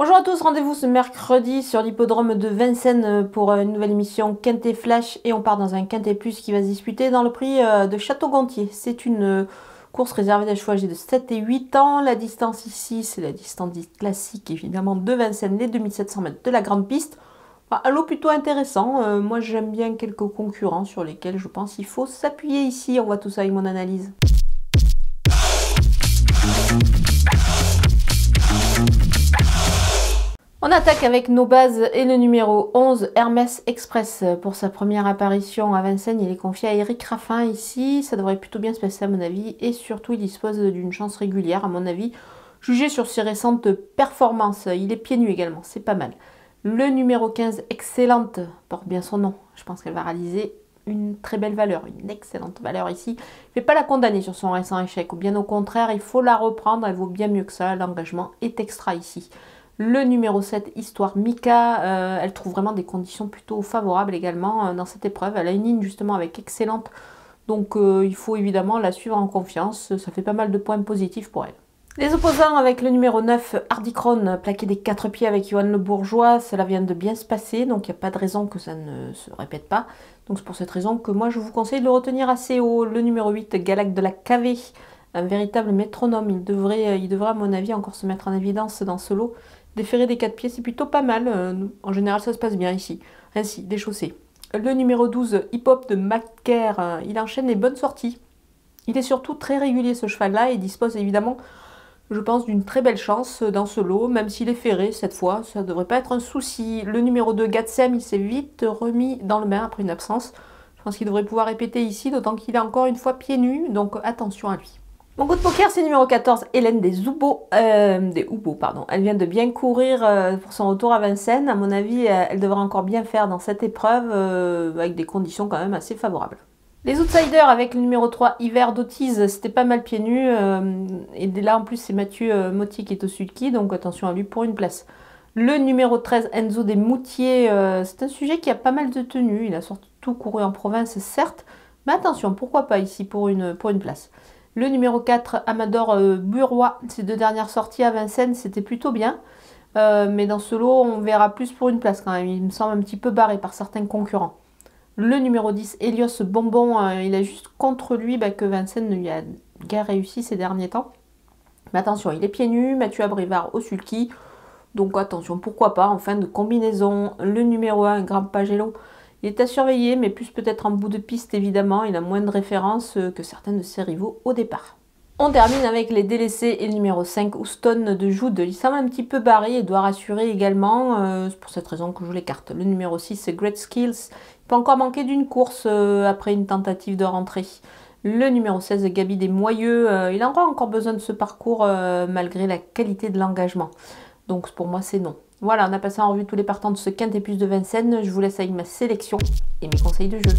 Bonjour à tous, rendez-vous ce mercredi sur l'hippodrome de Vincennes pour une nouvelle émission Quintet Flash et on part dans un Quintet Plus qui va se disputer dans le prix de Château-Gontier. C'est une course réservée des chevaux âgés de 7 et 8 ans. La distance ici, c'est la distance dite classique évidemment de Vincennes, les 2700 mètres de la grande piste. Un lot plutôt intéressant, moi j'aime bien quelques concurrents sur lesquels je pense qu'il faut s'appuyer ici. On voit tout ça avec mon analyse. On attaque avec nos bases et le numéro 11, Hermès Express. Pour sa première apparition à Vincennes, il est confié à Eric Raffin ici. Ça devrait plutôt bien se passer à mon avis. Et surtout, il dispose d'une chance régulière à mon avis. Jugé sur ses récentes performances, il est pieds nus également, c'est pas mal. Le numéro 15, Excellente, porte bien son nom. Je pense qu'elle va réaliser une très belle valeur, une excellente valeur ici. Je ne vais pas la condamner sur son récent échec. Ou bien au contraire, il faut la reprendre. Elle vaut bien mieux que ça. L'engagement est extra ici. Le numéro 7, Histoire Mika, elle trouve vraiment des conditions plutôt favorables également dans cette épreuve. Elle a une ligne justement avec Excellente, donc il faut évidemment la suivre en confiance. Ça fait pas mal de points positifs pour elle. Les opposants avec le numéro 9, Hardy Crown, plaqué des 4 pieds avec Johan Le Bourgeois, cela vient de bien se passer, donc il n'y a pas de raison que ça ne se répète pas. Donc c'est pour cette raison que moi je vous conseille de le retenir assez haut. Le numéro 8, Galac de la Cavé, un véritable métronome, il devrait à mon avis encore se mettre en évidence dans ce lot. Déférer des 4 pieds, c'est plutôt pas mal. En général, ça se passe bien ici. Ainsi, déchaussé. Le numéro 12, Hip Hop de Macaire, il enchaîne les bonnes sorties. Il est surtout très régulier ce cheval-là et dispose évidemment, je pense, d'une très belle chance dans ce lot, même s'il est ferré cette fois, ça ne devrait pas être un souci. Le numéro 2, Gatsem, il s'est vite remis dans le bain après une absence. Je pense qu'il devrait pouvoir répéter ici, d'autant qu'il est encore une fois pieds nus, donc attention à lui. Mon coup de poker, c'est numéro 14, Hélène des Houbeaux, pardon. Elle vient de bien courir pour son retour à Vincennes. À mon avis, elle devrait encore bien faire dans cette épreuve, avec des conditions quand même assez favorables. Les outsiders avec le numéro 3, Hiver d'Autise, c'était pas mal pieds nus. Et là, en plus, c'est Mathieu Motti qui est au sulky, donc attention à lui pour une place. Le numéro 13, Enzo des Moutiers, c'est un sujet qui a pas mal de tenue. Il a surtout couru en province, certes, mais attention, pourquoi pas ici pour une place. Le numéro 4, Amador Burois, ses 2 dernières sorties à Vincennes, c'était plutôt bien. Mais dans ce lot, on verra plus pour une place quand même. Il me semble un petit peu barré par certains concurrents. Le numéro 10, Helios Bonbon, il a juste contre lui que Vincennes ne lui a guère réussi ces derniers temps. Mais attention, il est pieds nus, Mathieu Abrivard au sulky. Donc attention, pourquoi pas, en fin de combinaison. Le numéro 1, Grand Pagello, il est à surveiller, mais plus peut-être en bout de piste évidemment. Il a moins de références que certains de ses rivaux au départ. On termine avec les délaissés et le numéro 5, Houston de Joude. Il semble un petit peu barré et doit rassurer également. C'est pour cette raison que je l'écarte. Le numéro 6, Great Skills. Il peut encore manquer d'une course après une tentative de rentrée. Le numéro 16, Gabi des Moyeux. Il aura encore besoin de ce parcours malgré la qualité de l'engagement. Donc pour moi, c'est non. Voilà, on a passé en revue tous les partants de ce Quintet Plus de Vincennes. Je vous laisse avec ma sélection et mes conseils de jeu.